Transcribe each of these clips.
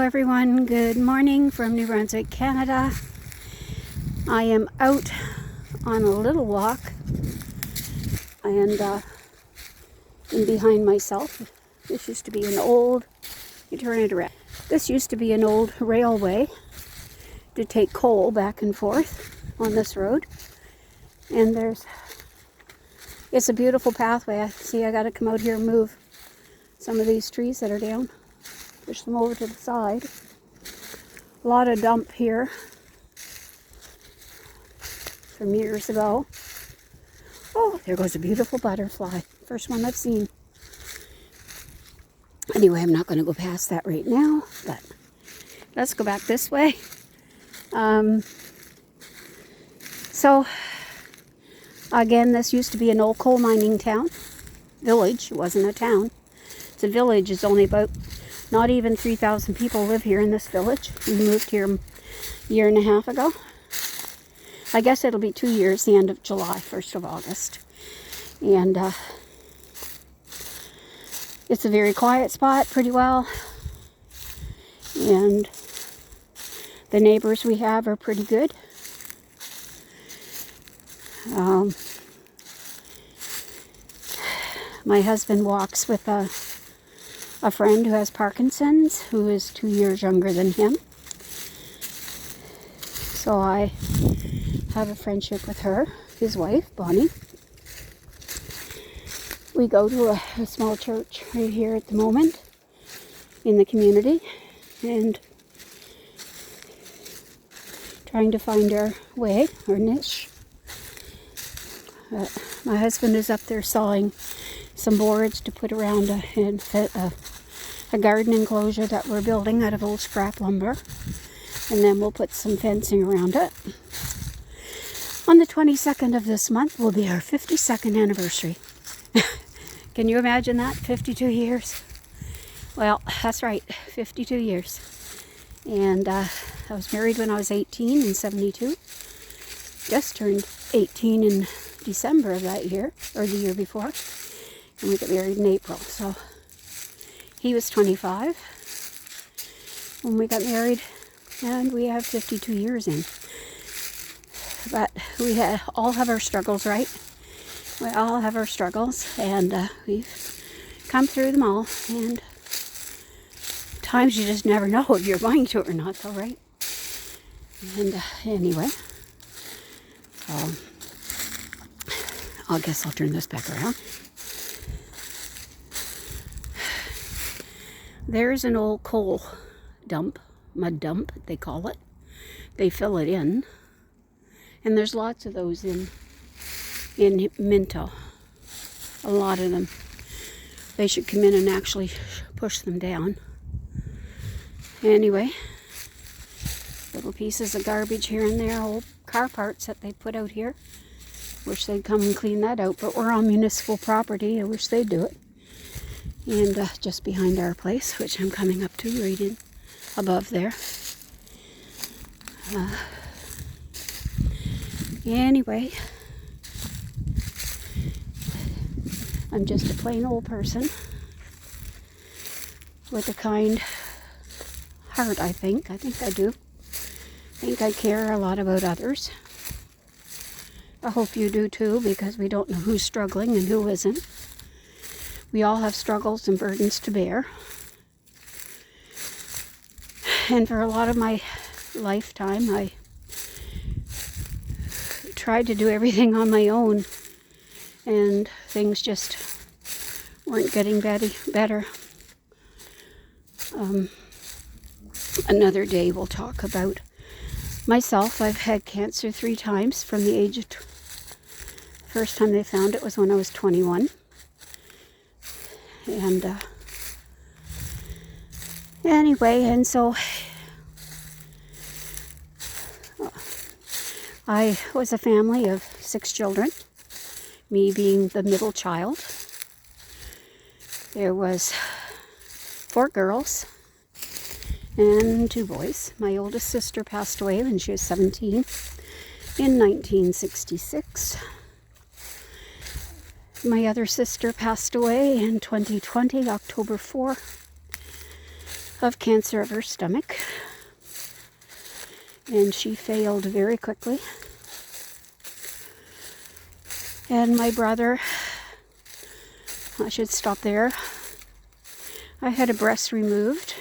everyone, good morning from New Brunswick, Canada. I am out on a little walk and in behind myself. This used to be an old, you turn it around. This used to be an old railway to take coal back and forth on this road. And it's a beautiful pathway. I got to come out here and move some of these trees that are down. Push them over to the side. A lot of dump here from years ago. Oh, there goes a beautiful butterfly. First one I've seen. Anyway, I'm not going to go past that right now, but let's go back this way. So, again, this used to be an old coal mining town. Village. It wasn't a town. It's a village. It's only about not even 3,000 people live here in this village. We moved here a year and a half ago. I guess it'll be 2 years, the end of July, 1st of August. And it's a very quiet spot, pretty well. And the neighbors we have are pretty good. My husband walks with a friend who has Parkinson's, who is 2 years younger than him. So I have a friendship with her, his wife, Bonnie. We go to a small church right here at the moment in the community and trying to find our way, our niche. My husband is up there sawing some boards to put around a garden enclosure that we're building out of old scrap lumber, and then we'll put some fencing around it. On the 22nd of this month will be our 52nd anniversary. Can you imagine that? 52 years. Well, that's right, 52 years. And I was married when I was 18 in 72. Just turned 18 in December of that year, or the year before. And we got married in April, so he was 25 when we got married, and we have 52 years in. But we all have our struggles, right? We all have our struggles, and we've come through them all. And times you just never know if you're going to or not, though, right? And anyway, I guess I'll turn this back around. There's an old coal dump, mud dump, they call it. They fill it in. And there's lots of those in Minto. A lot of them. They should come in and actually push them down. Anyway, little pieces of garbage here and there, old car parts that they put out here. Wish they'd come and clean that out, but we're on municipal property. I wish they'd do it. And just behind our place, which I'm coming up to right in above there. Anyway, I'm just a plain old person with a kind heart, I think. I think I do. I think I care a lot about others. I hope you do too, because we don't know who's struggling and who isn't. We all have struggles and burdens to bear. And for a lot of my lifetime, I tried to do everything on my own, and things just weren't getting better. Another day we'll talk about myself. I've had cancer 3 times from the age of... First time they found it was when I was 21. And anyway, and so I was a family of 6 children, me being the middle child. There was 4 girls and 2 boys. My oldest sister passed away when she was 17 in 1966. My other sister passed away in 2020, October 4. of cancer of her stomach. And she failed very quickly. And my brother, I should stop there. I had a breast removed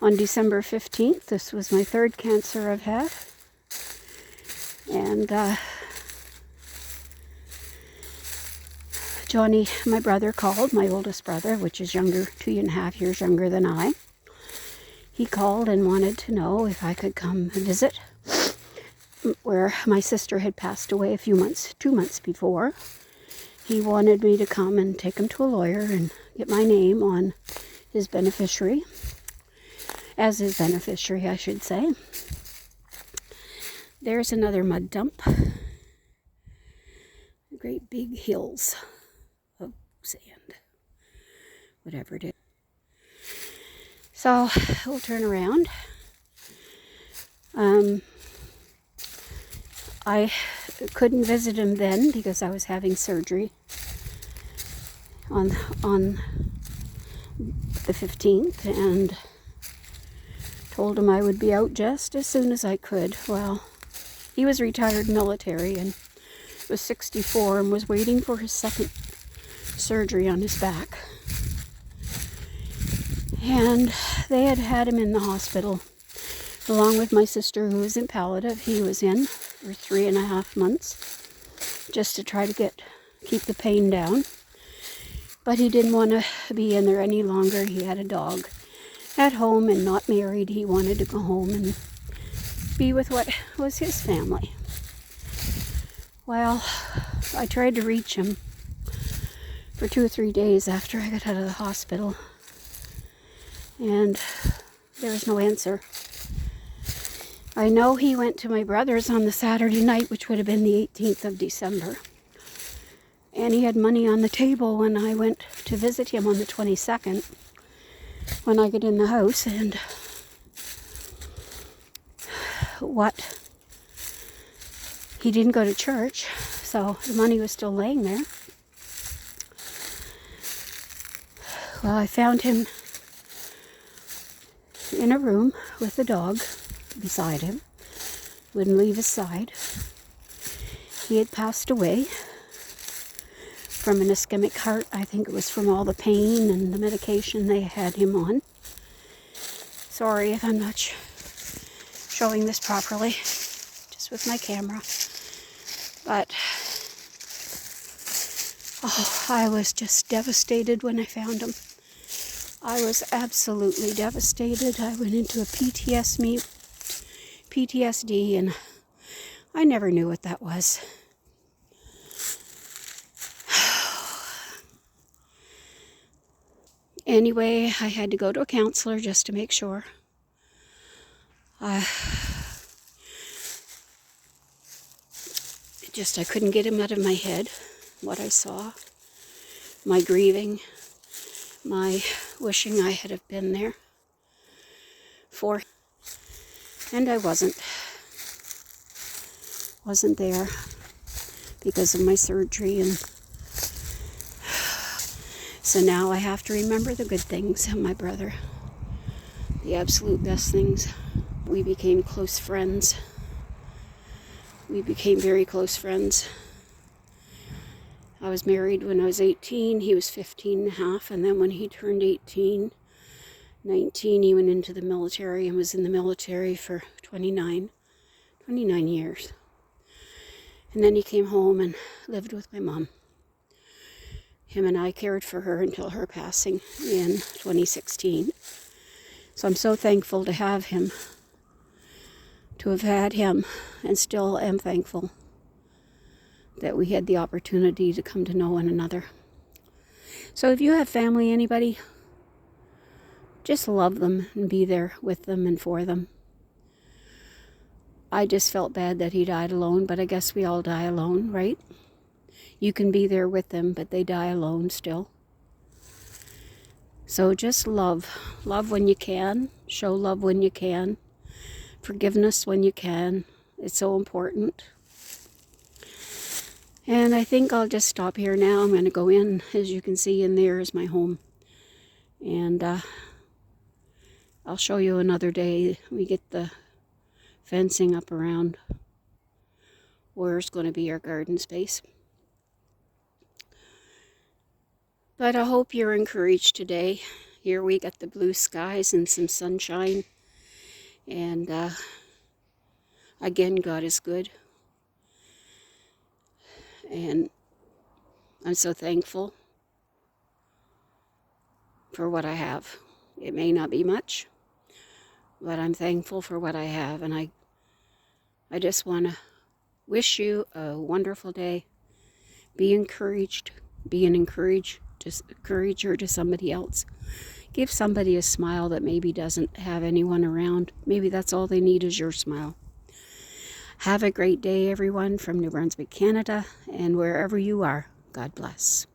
on December 15th. This was my third cancer I've had. And Johnny, my brother, called, my oldest brother, which is younger, 2.5 years younger than I. He called and wanted to know if I could come and visit where my sister had passed away 2 months before. He wanted me to come and take him to a lawyer and get my name on his beneficiary, as his beneficiary, I should say. There's another mud dump. Great big hills of sand, whatever it is. So we'll turn around. I couldn't visit him then because I was having surgery on the 15th, and told him I would be out just as soon as I could. Well, he was retired military and was 64 and was waiting for his second surgery on his back. And they had him in the hospital along with my sister, who was in palliative. He was in for 3.5 months just to try to keep the pain down. But he didn't want to be in there any longer. He had a dog at home and not married. He wanted to go home and be with what was his family. Well, I tried to reach him for 2 or 3 days after I got out of the hospital, and there was no answer. I know he went to my brother's on the Saturday night, which would have been the 18th of December. And he had money on the table when I went to visit him on the 22nd, when I get in the house. And he didn't go to church, so the money was still laying there. Well, I found him in a room with the dog beside him. Wouldn't leave his side. He had passed away from an ischemic heart. I think it was from all the pain and the medication they had him on. Sorry if I'm not showing this properly, just with my camera. But I was just devastated when I found him. I was absolutely devastated. I went into a PTSD, and I never knew what that was. Anyway, I had to go to a counselor just to make sure. I couldn't get him out of my head, what I saw, my grieving, my wishing I had have been there for him. And I wasn't there because of my surgery, and so now I have to remember the good things of my brother, the absolute best things. We became close friends. We became very close friends. I was married when I was 18. He was 15 and a half, and then when he turned 19, he went into the military and was in the military for 29 years. And then he came home and lived with my mom. Him and I cared for her until her passing in 2016. So I'm so thankful to have him, to have had him, and still am thankful that we had the opportunity to come to know one another. So if you have family, anybody, just love them and be there with them and for them. I just felt bad that he died alone, but I guess we all die alone, right? You can be there with them, but they die alone still. So just love. Love when you can. Show love when you can. Forgiveness when you can. It's so important. And I think I'll just stop here now. I'm going to go in. As you can see, in there is my home. And I'll show you another day. We get the fencing up around where's going to be our garden space. But I hope you're encouraged today. Here we got the blue skies and some sunshine. And again, God is good. And I'm so thankful for what I have. It may not be much, but I'm thankful for what I have. And I just want to wish you a wonderful day. Be encouraged. Be an encourager to somebody else. Give somebody a smile that maybe doesn't have anyone around. Maybe that's all they need is your smile. Have a great day, everyone, from New Brunswick, Canada, and wherever you are. God bless.